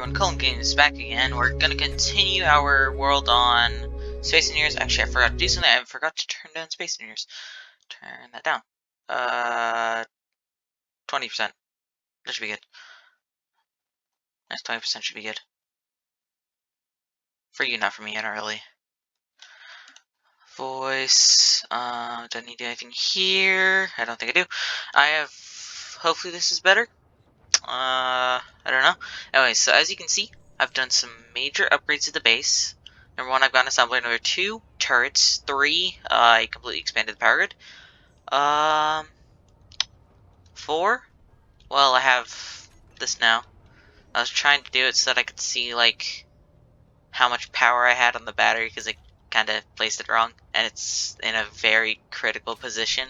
everyone, Cullen Games back again. We're gonna continue our world on Space Engineers. Actually, I forgot to do something. I forgot to turn down Space Engineers. Turn that down. 20%. That should be good. Nice, 20% should be good. For you, not for me, I don't really. Voice. Don't need to do anything here. I don't think I do. I have. Hopefully, this is better. I don't know. Anyway, so as you can see, I've done some major upgrades to the base. Number 1, I've got an assembler. Number 2, turrets. 3, I completely expanded the power grid. 4, well, I have this now. I was trying to do it so that I could see, like, how much power I had on the battery, because I kind of placed it wrong, and it's in a very critical position.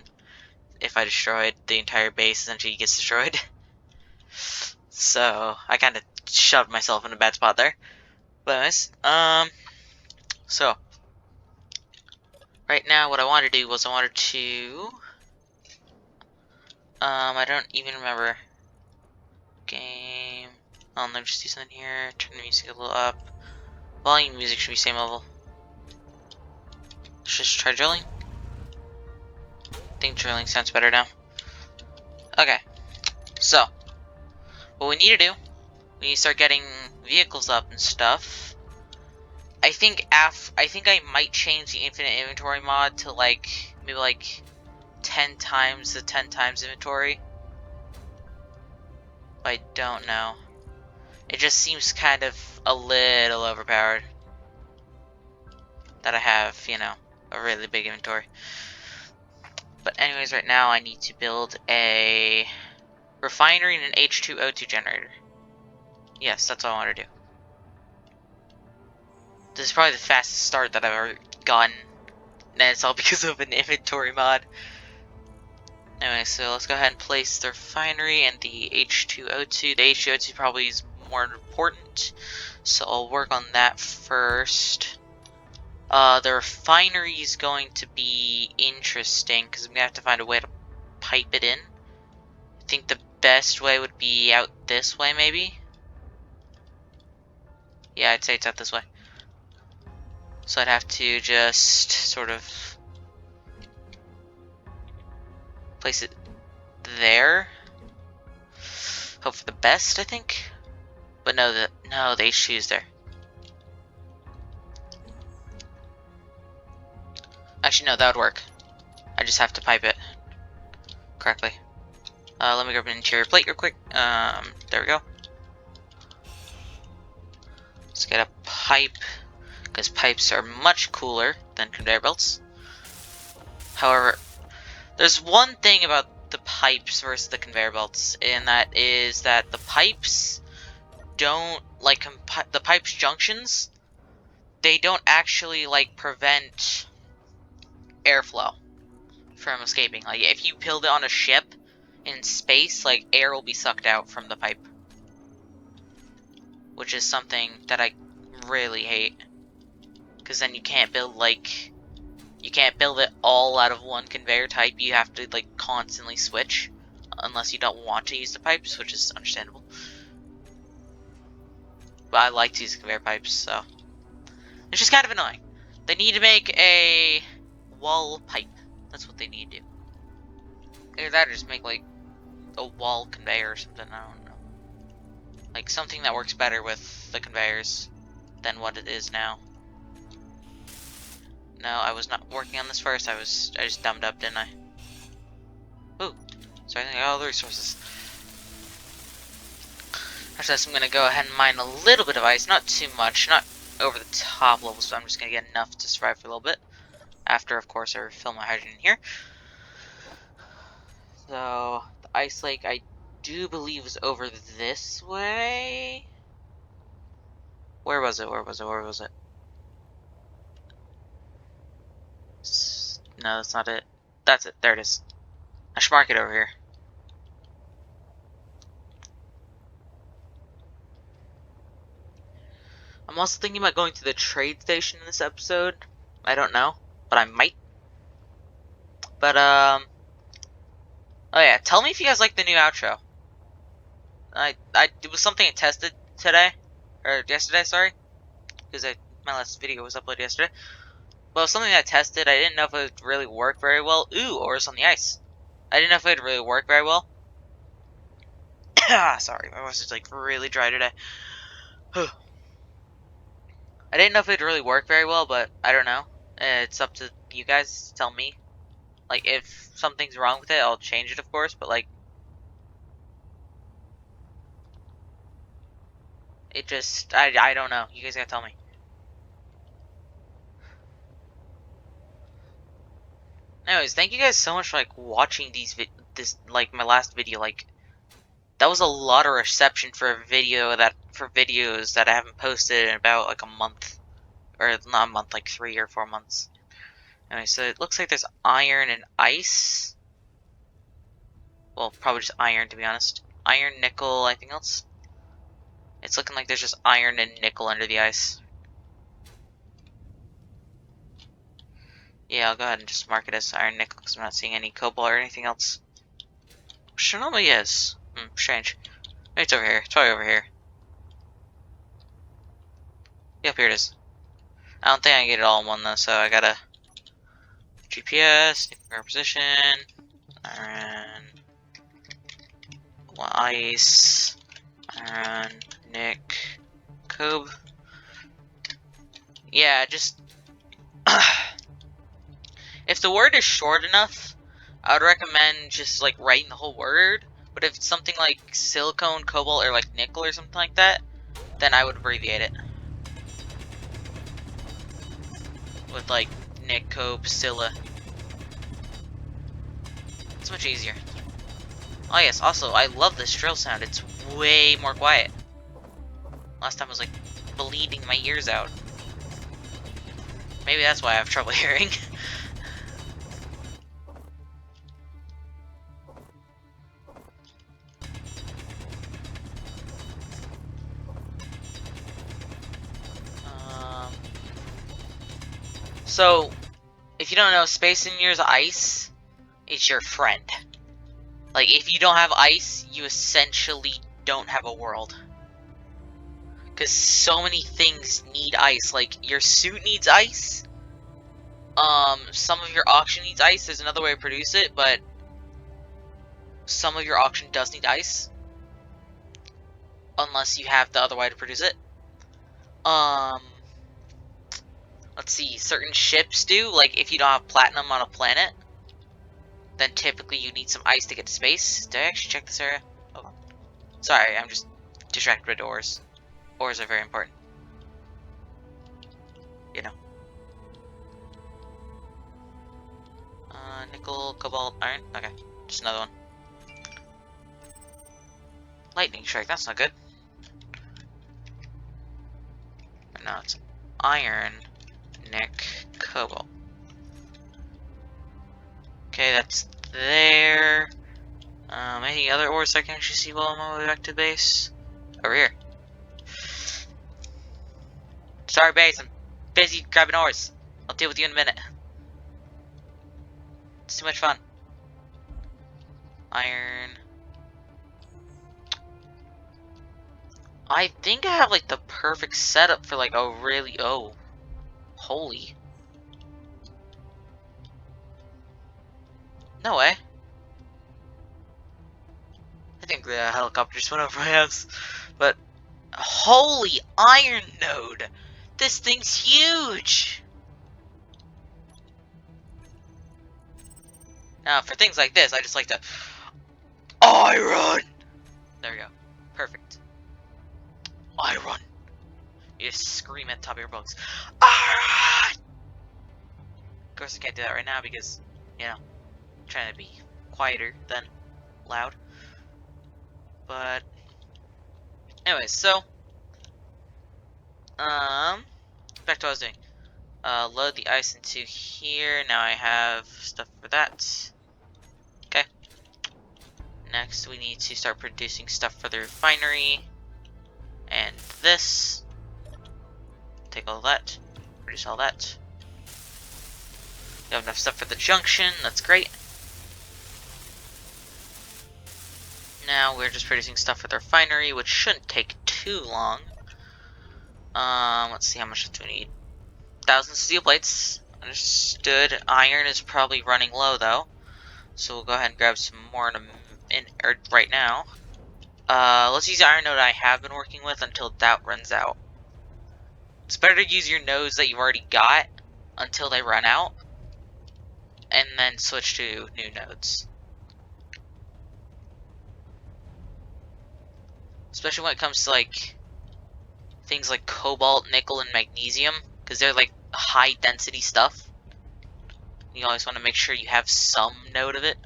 If I destroyed the entire base, essentially it gets destroyed. So, I kind of shoved myself in a bad spot there. But anyways, so, right now what I wanted to do was I wanted to, I don't even remember. Game, let me just do something here, turn the music a little up. Volume music should be same level. Let's just try drilling. I think drilling sounds better now. Okay, so, what we need to do, we need to start getting vehicles up and stuff. I think I might change the infinite inventory mod to like maybe like 10 times the 10 times inventory. I don't know. It just seems kind of a little overpowered that I have, you know, a really big inventory. But anyways, right now I need to build a refinery and an H2O2 generator. Yes, that's all I want to do. This is probably the fastest start that I've ever gotten. And it's all because of an inventory mod. Anyway, so let's go ahead and place the refinery and the H2O2. The H2O2 probably is more important, so I'll work on that first. The refinery is going to be interesting because I'm going to have to find a way to pipe it in. I think the best way would be out this way, maybe? Yeah, I'd say it's out this way. So I'd have to just sort of place it there. Hope for the best, I think. But no, the H2 is there. Actually, no, that would work. I just have to pipe it correctly. Let me grab an interior plate real quick. There we go. Let's get a pipe, because pipes are much cooler than conveyor belts. However, there's one thing about the pipes versus the conveyor belts, and that is that the pipes don't, like, the pipes junctions, they don't actually, like, prevent airflow from escaping. Like, if you build it on a ship in space, like, air will be sucked out from the pipe, which is something that I really hate, because then you can't build, like, you can't build it all out of one conveyor type. You have to, like, constantly switch, unless you don't want to use the pipes, which is understandable. But I like to use conveyor pipes, so it's just kind of annoying. They need to make a wall pipe. That's what they need to do. Either that or just make, like, a wall conveyor or something. I don't know. Like, something that works better with the conveyors than what it is now. No, I was not working on this first. I just dumbed up, didn't I? Ooh. So I think I got all the resources. After this, I'm gonna go ahead and mine a little bit of ice. Not too much. Not over the top levels, but I'm just gonna get enough to survive for a little bit. After, of course, I refill my hydrogen here. So, the ice lake, I do believe, is over this way. Where was it? Where was it? Where was it? No, that's not it. That's it. There it is. I should mark it over here. I'm also thinking about going to the trade station in this episode. I don't know, but I might. But, oh yeah, tell me if you guys like the new outro. It was something I tested today. or yesterday, sorry, because my last video was uploaded yesterday. Well, something I tested, I didn't know if it would really work very well. Ooh, ores on the ice. I didn't know if it would really work very well. Sorry, my voice is like really dry today. I didn't know if it would really work very well, but I don't know. It's up to you guys to tell me. Like, if something's wrong with it, I'll change it, of course, but like, it just, I don't know. You guys gotta tell me. Anyways, thank you guys so much for like watching this like my last video. Like, that was a lot of reception for a video for videos that I haven't posted in about like a month, or not a month, like 3 or 4 months. Anyway, so it looks like there's iron and ice. Well, probably just iron, to be honest. Iron, nickel, anything else? It's looking like there's just iron and nickel under the ice. Yeah, I'll go ahead and just mark it as iron nickel because I'm not seeing any cobalt or anything else. Which there normally is. Strange. Maybe it's over here. It's probably over here. Yep, here it is. I don't think I can get it all in one though, so I gotta GPS, our position, iron, ice, iron, nick, cob. Yeah, just if the word is short enough, I would recommend just like writing the whole word. But if it's something like silicone, cobalt, or like nickel or something like that, then I would abbreviate it with like Nick, Cob, Scylla. It's much easier. Oh yes, also I love this drill sound. It's way more quiet. Last time I was like bleeding my ears out. Maybe that's why I have trouble hearing. So, if you don't know, Space Engineer's ice is your friend. Like, if you don't have ice, you essentially don't have a world. Because so many things need ice. Like, your suit needs ice. Some of your auction needs ice. There's another way to produce it, but some of your auction does need ice. Unless you have the other way to produce it. Let's see, certain ships do. Like, if you don't have platinum on a planet, then typically you need some ice to get to space. Did I actually check this area? Oh, sorry, I'm just distracted by ores. Ores are very important. You know. Nickel, cobalt, iron. Okay, just another one. Lightning strike, that's not good. No, it's iron, nick, cobalt. Okay, that's there. Any other ores I can actually see while I'm on my way back to base? Over here. Sorry, base, I'm busy grabbing ores. I'll deal with you in a minute. It's too much fun. Iron. I think I have like the perfect setup for like a really holy. No way. I think the helicopter just went over my house. But holy iron node! This thing's huge! Now for things like this, I just like to iron! There we go. Perfect. Iron! You just scream at the top of your lungs. Iron! Of course I can't do that right now because, you know, I'm trying to be quieter than loud. But anyways, so back to what I was doing. Load the ice into here. Now I have stuff for that. Okay. Next we need to start producing stuff for the refinery. And this. Take all that. Produce all that. We have enough stuff for the junction. That's great. Now we're just producing stuff for the refinery, which shouldn't take too long. Let's see, how much do we need? 1,000 steel plates. Understood. Iron is probably running low though, so we'll go ahead and grab some more right now. Let's use the iron node I have been working with until that runs out. It's better to use your nodes that you've already got until they run out, and then switch to new nodes. Especially when it comes to like things like cobalt, nickel, and magnesium, because they're like high density stuff. You always want to make sure you have some node of it.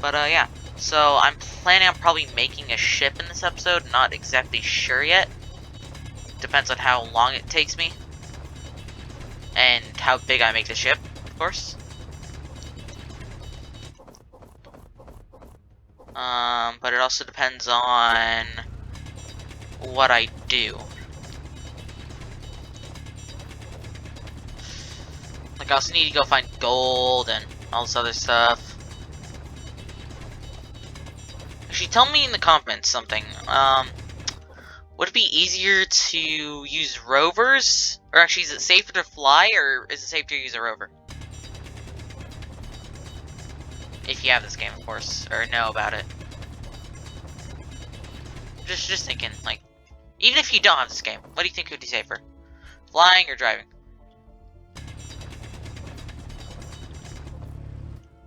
But yeah, so I'm planning on probably making a ship in this episode. Not exactly sure yet. Depends on how long it takes me. And how big I make the ship, of course. But it also depends on what I do. Like, I also need to go find gold and all this other stuff. Actually, tell me in the comments something. Would it be easier to use rovers? Or actually, is it safer to fly, or is it safer to use a rover? If you have this game, of course, or know about it. Just thinking, like, even if you don't have this game, what do you think would be safer? Flying or driving?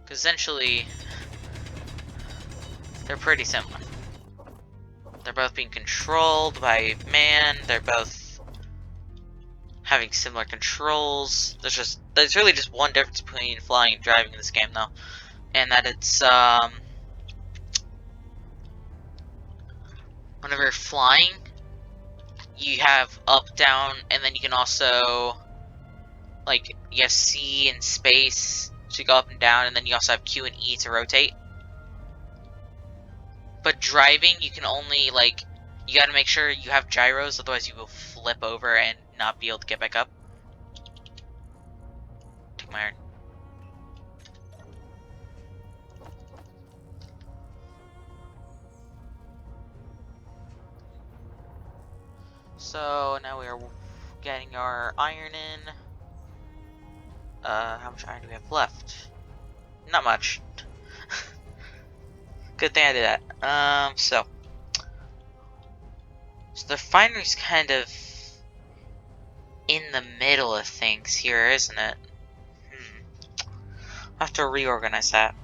Because essentially, they're pretty similar. They're both being controlled by man, they're both having similar controls. There's really just one difference between flying and driving in this game though. And that it's whenever you're flying, you have up, down, and then you can also like you have C and space to go up and down, and then you also have Q and E to rotate. But driving, you can only like you gotta make sure you have gyros, otherwise you will flip over and not be able to get back up. Take my iron. So now we are getting our iron in. How much iron do we have left? Not much. Good thing I did that. So the refinery's kind of in the middle of things here, isn't it? I'll have to reorganize that.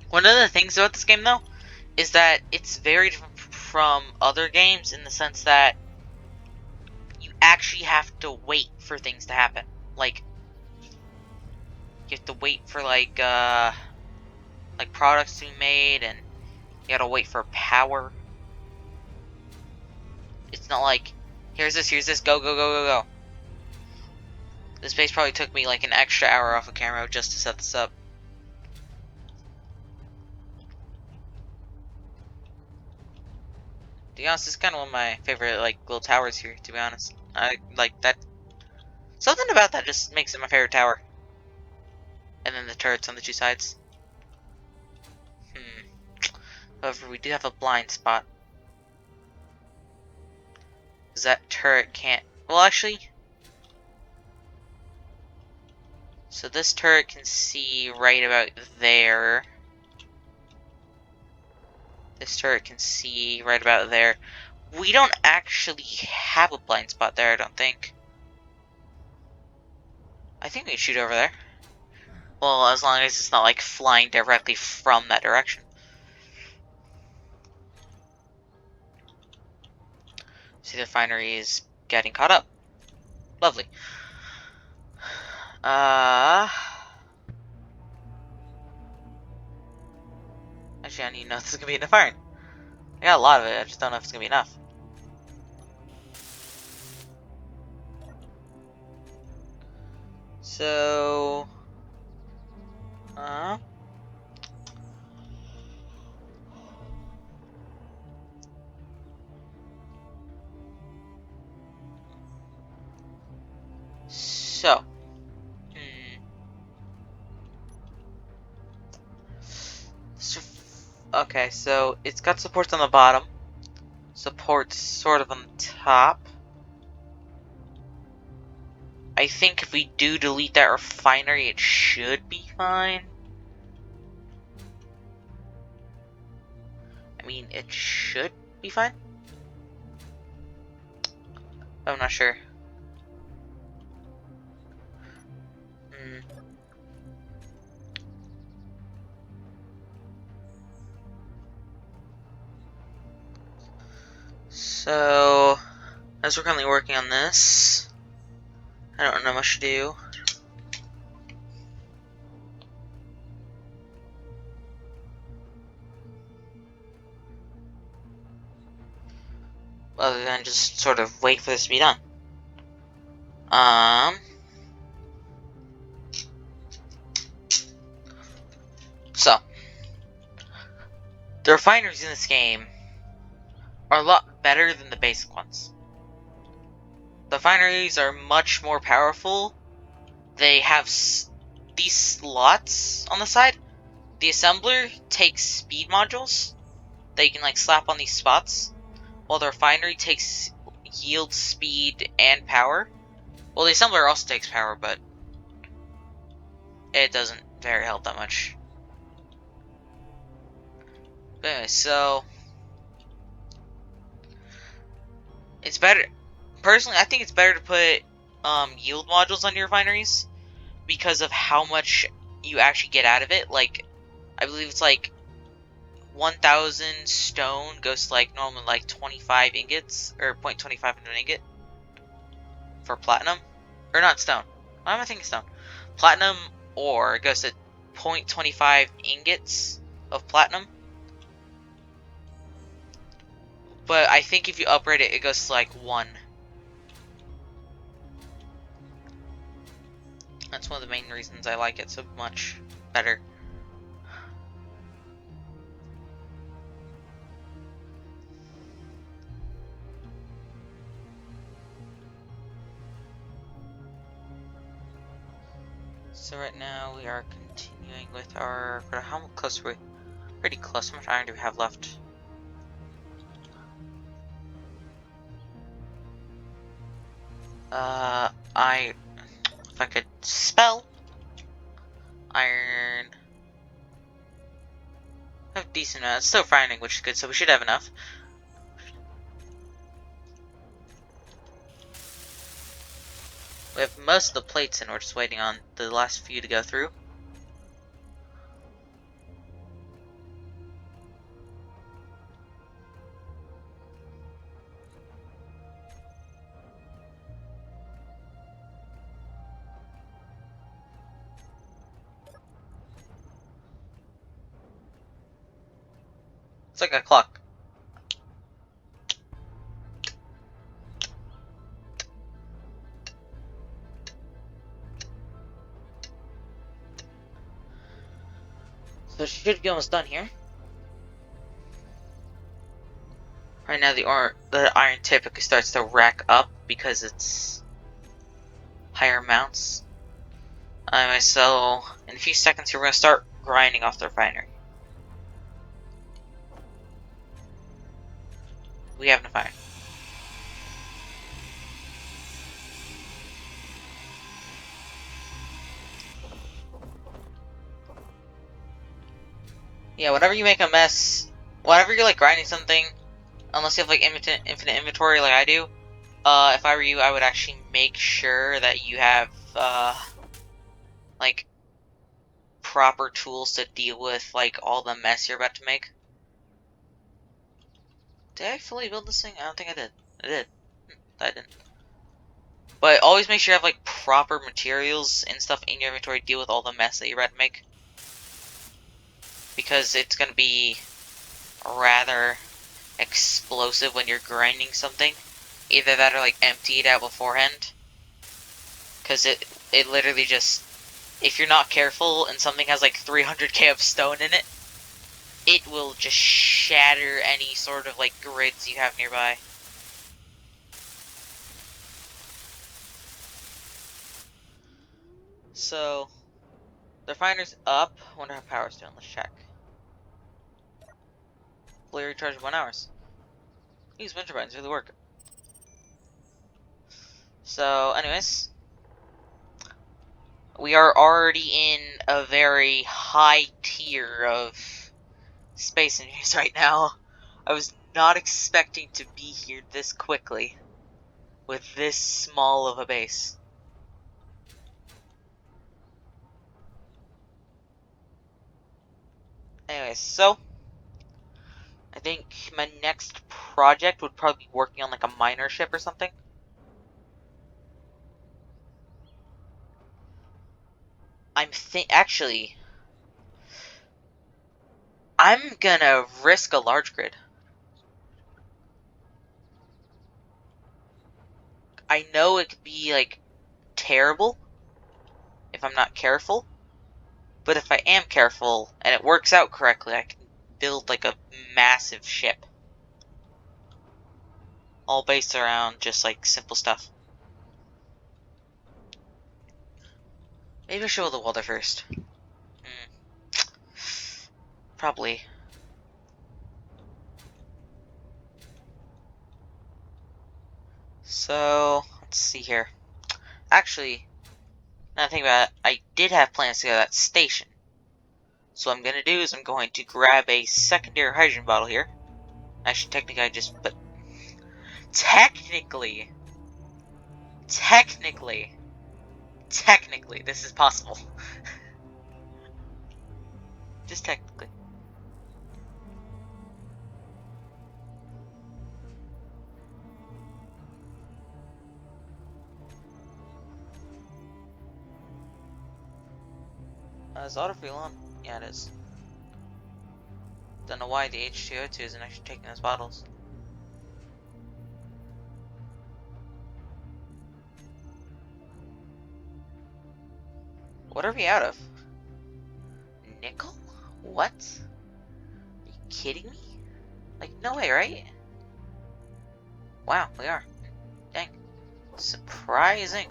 One of the things about this game, though, is that it's very different from other games in the sense that you actually have to wait for things to happen. Like, you have to wait for, like products to be made, and you gotta wait for power. It's not like, here's this, go, go, go, go, go. This base probably took me like an extra hour off of camera just to set this up. To be honest, this is kind of one of my favorite like little towers here, to be honest. I like that. Something about that just makes it my favorite tower. And then the turrets on the two sides. However, we do have a blind spot. Because that turret can't... Well, actually... So this turret can see right about there. This turret can see right about there. We don't actually have a blind spot there, I don't think. I think we can shoot over there. Well, as long as it's not like flying directly from that direction. See, the refinery is getting caught up. Lovely. Actually, I need to know if this is gonna be enough iron. I got a lot of it, I just don't know if it's gonna be enough. So... So... Okay, so it's got supports on the bottom, supports sort of on the top. I think if we do delete that refinery, it should be fine. I mean, it should be fine. I'm not sure. Hmm. So, as we're currently working on this, I don't know much to do. Other than just sort of wait for this to be done. So, the refineries in this game are a lot better than the basic ones. The refineries are much more powerful. They have these slots on the side. The assembler takes speed modules that you can like slap on these spots, while the refinery takes yield, speed, and power. Well, the assembler also takes power, but it doesn't very help that much. But anyway, so it's better. Personally, I think it's better to put yield modules on your refineries because of how much you actually get out of it. Like, I believe it's like 1,000 stone goes to like normally like 25 ingots or 0.25 into an ingot for platinum, or not stone. Why am I thinking stone? Platinum ore goes to 0.25 ingots of platinum. But I think if you upgrade it, it goes to like 1. That's one of the main reasons I like it so much better. So right now we are continuing with our. How close are we? Pretty close. How much iron do we have left? If I could spell iron. I have decent amount. It's still finding, which is good, so we should have enough. We have most of the plates in, we're just waiting on the last few to go through. It's like a clock. So she should be almost done here. Right now the iron typically starts to rack up because it's higher amounts. So in a few seconds here we're gonna start grinding off the refinery. We have enough iron. Yeah, whenever you make a mess, whenever you're like grinding something, unless you have like infinite inventory like I do, if I were you, I would actually make sure that you have like proper tools to deal with like all the mess you're about to make. Did I fully build this thing? I don't think I did. I did. I didn't. But always make sure you have like proper materials and stuff in your inventory to deal with all the mess that you're about to make. Because it's gonna be rather explosive when you're grinding something. Either that or like empty it out beforehand. Because it literally just, if you're not careful and something has like 300k of stone in it, it will just shatter any sort of like grids you have nearby. So, the refiner's up. Wonder how power's doing. Let's check. fully recharged in 1 hour. These wind turbines really work. So, anyways, we are already in a very high tier of space engineers right now. I was not expecting to be here this quickly with this small of a base. Anyways, so I think my next project would probably be working on like a miner ship or something. Actually, I'm gonna risk a large grid. I know it could be like terrible if I'm not careful, but if I am careful and it works out correctly, I can build like a massive ship. All based around just like simple stuff. Maybe I should build the welder first. Probably. So, let's see here. Actually, now I think about it, I did have plans to go to that station. So what I'm gonna do is I'm going to grab a secondary hydrogen bottle here. Actually, technically I just, but technically, this is possible. Just technically. Is auto-fuel on? Yeah, it is. Don't know why the H2O2 isn't actually taking those bottles. What are we out of? Nickel? What? Are you kidding me? Like, no way, right? Wow, we are. Dang. Surprising.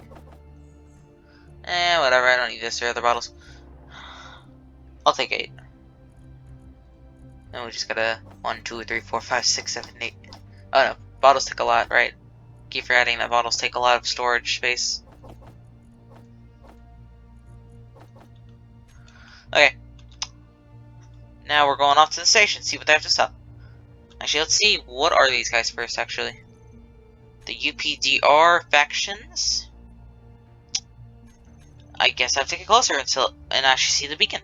Whatever, I don't need this or other bottles. I'll take 8. And we just gotta 1, 2, 3, 4, 5, 6, 7, 8. Oh no, bottles take a lot, right? Keep forgetting that bottles take a lot of storage space. Okay. Now we're going off to the station, see what they have to sell. Actually, let's see, what are these guys first, actually? The UPDR factions? I guess I have to get closer and actually see the beacon.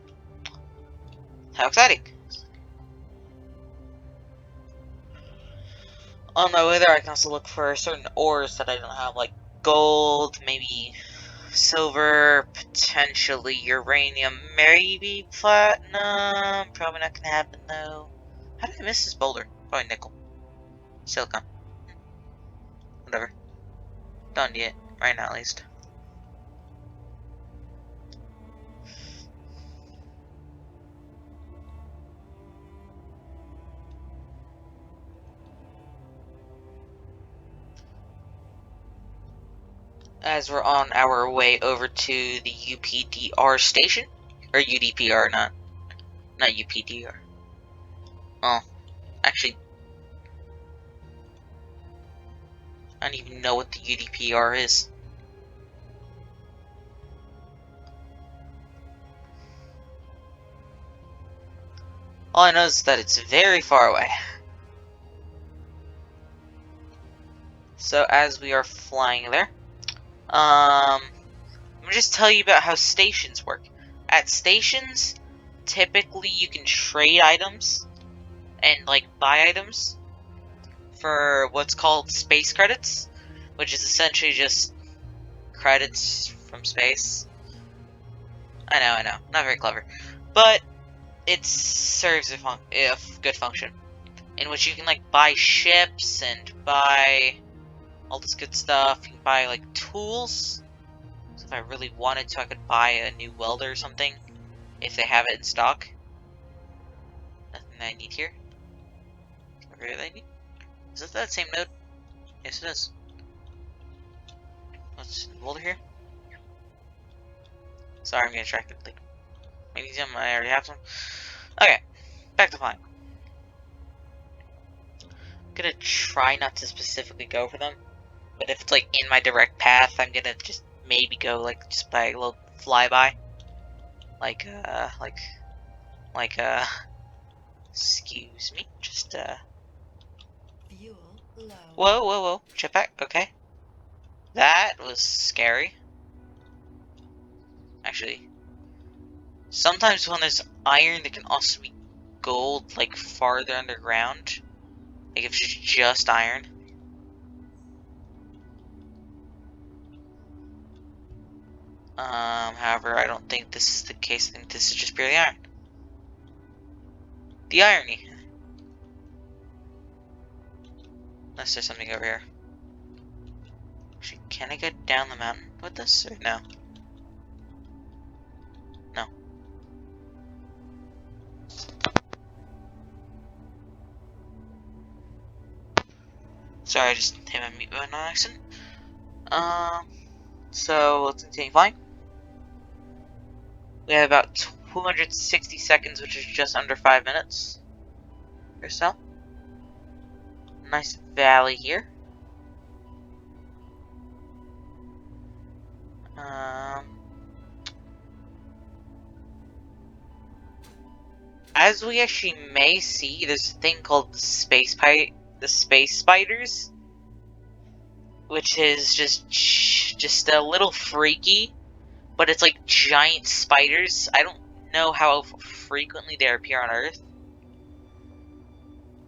How exciting. On my way there, I can also look for certain ores that I don't have, like gold, maybe silver, potentially uranium, maybe platinum. Probably not gonna happen though. How did I miss this boulder? Probably nickel. Silicon. Whatever. Don't need it. Right now, at least. As we're on our way over to the UPDR station. Or UDPR, not UPDR. Well, actually, I don't even know what the UDPR is. All I know is that it's very far away. So as we are flying there, I'm gonna just tell you about how stations work. At stations, typically you can trade items and like buy items for what's called space credits, which is essentially just credits from space. I know, not very clever, but it serves a good function, in which you can like buy ships and buy all this good stuff. You can buy like tools. So if I really wanted to, I could buy a new welder or something if they have it in stock. Nothing that I need here. Whatever I need. Is that same node? Yes, it is. What's the welder here? Sorry, I'm getting distracted. Like, maybe some I already have some. Okay, back to flying. gonna try not to specifically go for them, but if it's like in my direct path, I'm gonna just maybe go like just by a little flyby, like excuse me, just Fuel low. whoa, jetpack, okay, that was scary. Actually, sometimes when there's iron, there can also be gold, like farther underground, like if it's just iron. However, I don't think this is the case. I think this is just purely iron. The irony. Unless there's something over here. Actually, can I get down the mountain with this, or no? No. Sorry, I just hit my mute button on accident. So let's continue flying. We have about 260 seconds, which is just under 5 minutes or so. Nice valley here. As we actually may see, there's a thing called the space spiders, which is just a little freaky, but it's like giant spiders. I don't know how frequently they appear on Earth,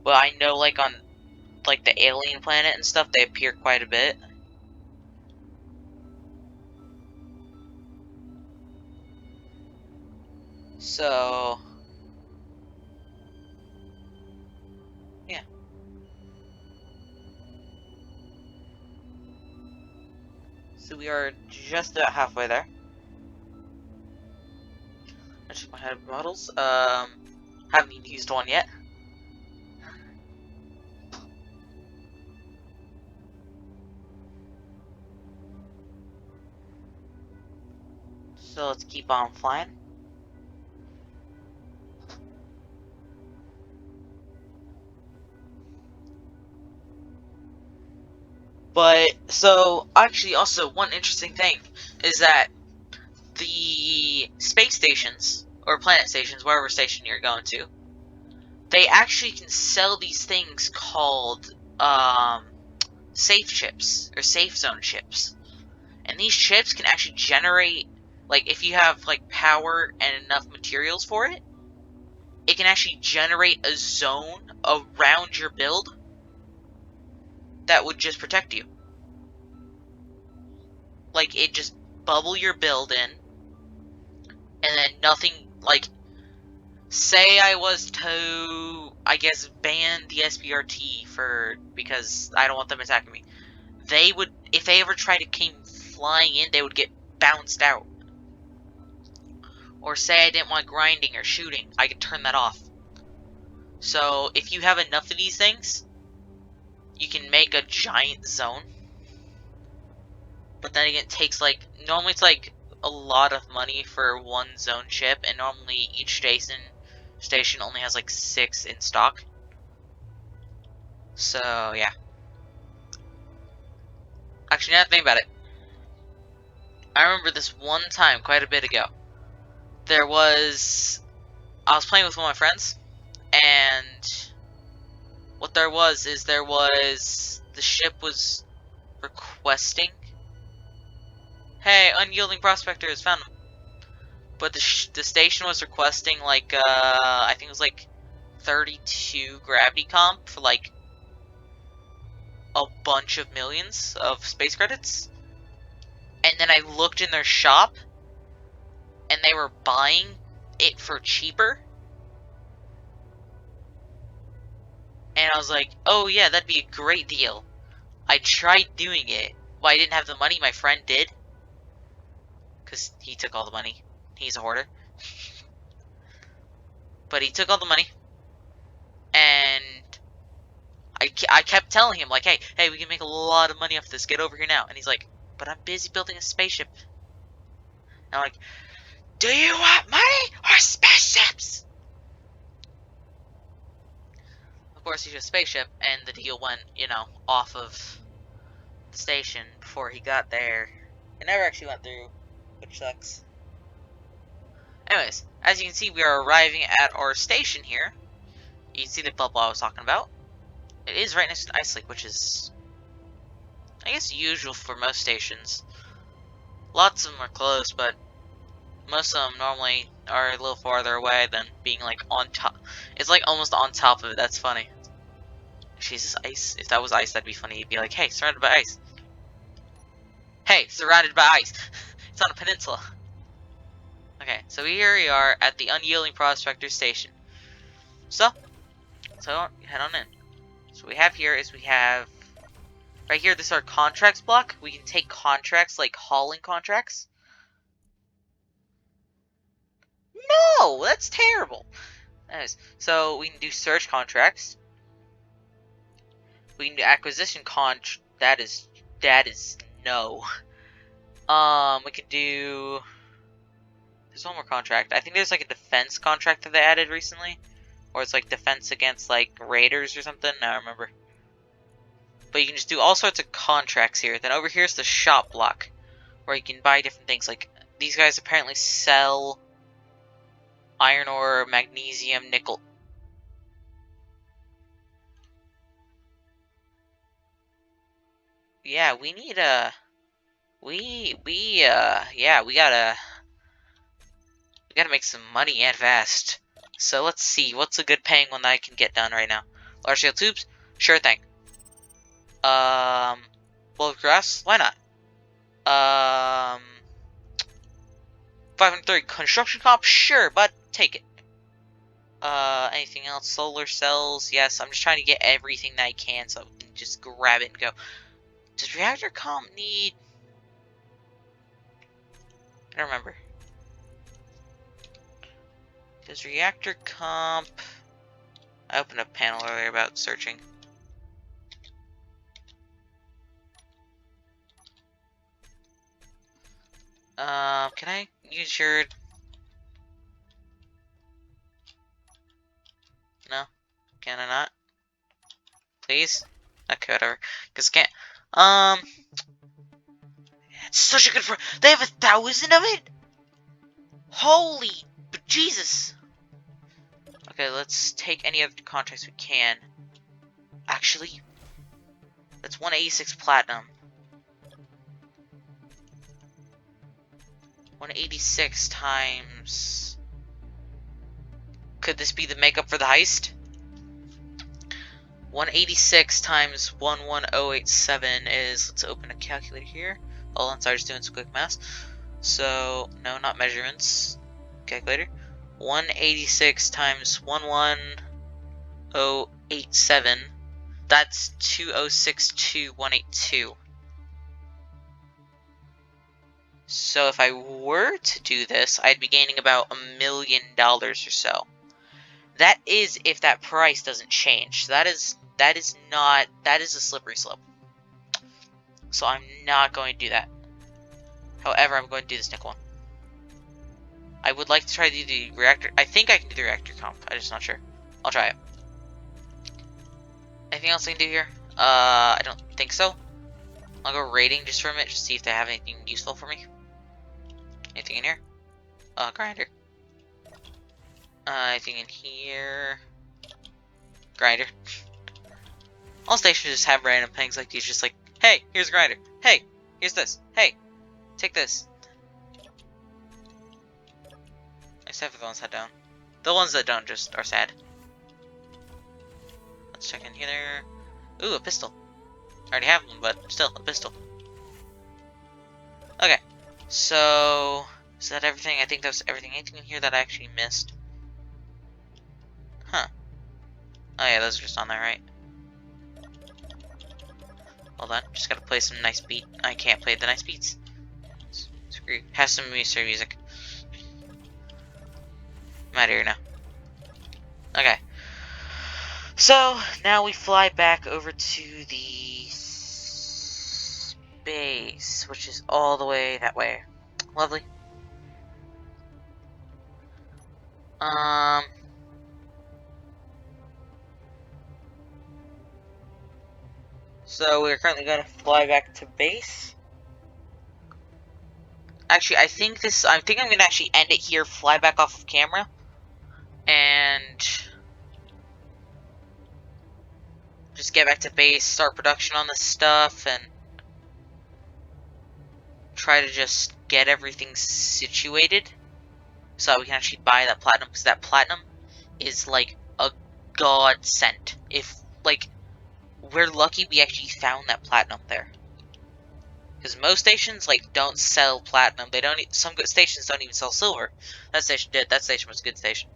but I know like on like the alien planet and stuff, they appear quite a bit. So yeah. So we are just about halfway there. I check my head models. Haven't even used one yet. So let's keep on flying. But, so, actually, also, one interesting thing is that the space stations, or planet stations, wherever station you're going to, they actually can sell these things called, safe chips, or safe zone chips. And these chips can actually generate, like, if you have, like, power and enough materials for it, it can actually generate a zone around your build that would just protect you. Like, it just bubble your build in, and then nothing, like, say I was to, I guess, ban the SBRT because I don't want them attacking me. They would, if they ever tried to came flying in, they would get bounced out. Or say I didn't want grinding or shooting, I could turn that off. So, if you have enough of these things, you can make a giant zone. But then again, it takes like, normally it's like a lot of money for one zone chip, and normally each station only has like 6 in stock. So, yeah. Actually, now that I think about it, I remember this one time quite a bit ago. I was playing with one of my friends, and what there was, the ship was requesting, hey, unyielding prospectors, found them. But the station was requesting, like, I think it was like 32 gravity comp for like a bunch of millions of space credits. And then I looked in their shop, and they were buying it for cheaper. And I was like, oh yeah, that'd be a great deal. I tried doing it. Well, I didn't have the money, my friend did. Because he took all the money. He's a hoarder. But he took all the money. And I kept telling him, like, hey, we can make a lot of money off this. Get over here now. And he's like, but I'm busy building a spaceship. And I'm like, do you want money or spaceships? course, he's a spaceship, and the deal went, you know, off of the station before he got there. It never actually went through, which sucks. Anyways, as you can see, we are arriving at our station here. You can see the bubble I was talking about. It is right next to Ice Lake, which is, I guess, usual for most stations. Lots of them are close, but most of them normally are a little farther away than being like on top. It's like almost on top of it. That's funny. Jesus, ice. If that was ice, that'd be funny. You'd be like, hey, surrounded by ice. Hey, surrounded by ice. It's on a peninsula. Okay, so here we are at the Unyielding Prospector Station. So head on in. So what we have here is we have right here. This is our contracts block. We can take contracts like hauling contracts. No, that's terrible. Anyways, so we can do search contracts. We can do acquisition that is no. We could do. There's one more contract. I think there's like a defense contract that they added recently, or it's like defense against like raiders or something. I don't remember. But you can just do all sorts of contracts here. Then over here's the shop block, where you can buy different things. Like these guys apparently sell iron ore, magnesium, nickel. Yeah, we need a. Yeah, we gotta make some money and fast. So let's see, what's a good paying one that I can get done right now? Large scale tubes? Sure thing. Bullet grass? Why not? 530 construction comp? Sure, but take it. Anything else? Solar cells? Yes, I'm just trying to get everything that I can so I can just grab it and go. Does reactor comp need... I don't remember. Does reactor comp... I opened a panel earlier about searching. Can I use your... No? Can I not? Please? Okay, whatever. Cause can't... It's such a good... They have 1,000 of it? Holy... Jesus! Okay, let's take any other contracts we can. Actually... That's 186 platinum. 186 times... Could this be the makeup for the heist? 186 times 11087 is... Let's open a calculator here. Hold on, sorry, just doing some quick math. So, no, not measurements. Calculator. 186 times 11087. That's 2062182. So if I were to do this, I'd be gaining about $1 million or so. That is if that price doesn't change. That is a slippery slope. So I'm not going to do that. However, I'm going to do this nickel one. I would like to try to do the reactor. I think I can do the reactor comp. I'm just not sure. I'll try it. Anything else I can do here? I don't think so. I'll go raiding just for a minute, just see if they have anything useful for me. Anything in here? Grinder. Anything in here? Grinder. All stations just have random things like these, just like, hey, here's a grinder. Hey, here's this. Hey, take this. Except for the ones that don't. The ones that don't just are sad. Let's check in here. Ooh, a pistol. I already have one, but still, a pistol. Okay, so is that everything? I think that's everything. Anything in here that I actually missed? Huh. Oh yeah, those are just on there, right? Hold on, just gotta play some nice beat. I can't play the nice beats. Screw. Have some mystery music. I'm out of here now. Okay. So, now we fly back over to the base, which is all the way that way. Lovely. So we're currently going to fly back to base. Actually, I think I'm going to actually end it here, fly back off of camera, and just get back to base, start production on this stuff, and try to just get everything situated so that we can actually buy that platinum, because that platinum is like a godsend. If, like, we're lucky we actually found that platinum there. Because most stations, like, don't sell platinum. They don't. Some good stations don't even sell silver. That station did. That station was a good station.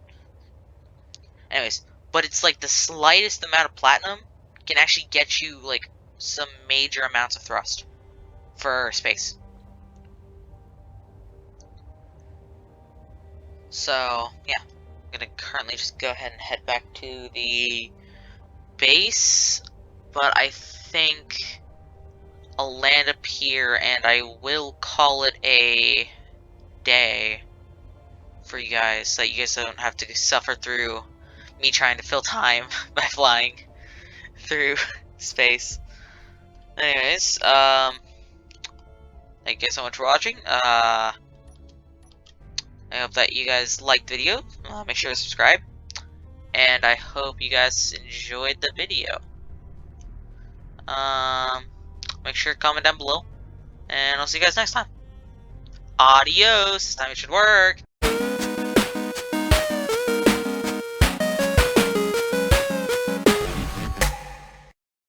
Anyways, but it's like the slightest amount of platinum can actually get you like some major amounts of thrust for space. So yeah, I'm gonna currently just go ahead and head back to the base, but I think I'll land up here and I will call it a day for you guys, so that you guys don't have to suffer through me trying to fill time by flying through space. Anyways, thank you so much for watching. I hope that you guys liked the video. Make sure to subscribe, and I hope you guys enjoyed the video. Make sure to comment down below, and I'll see you guys next time. Adios. This time it should work.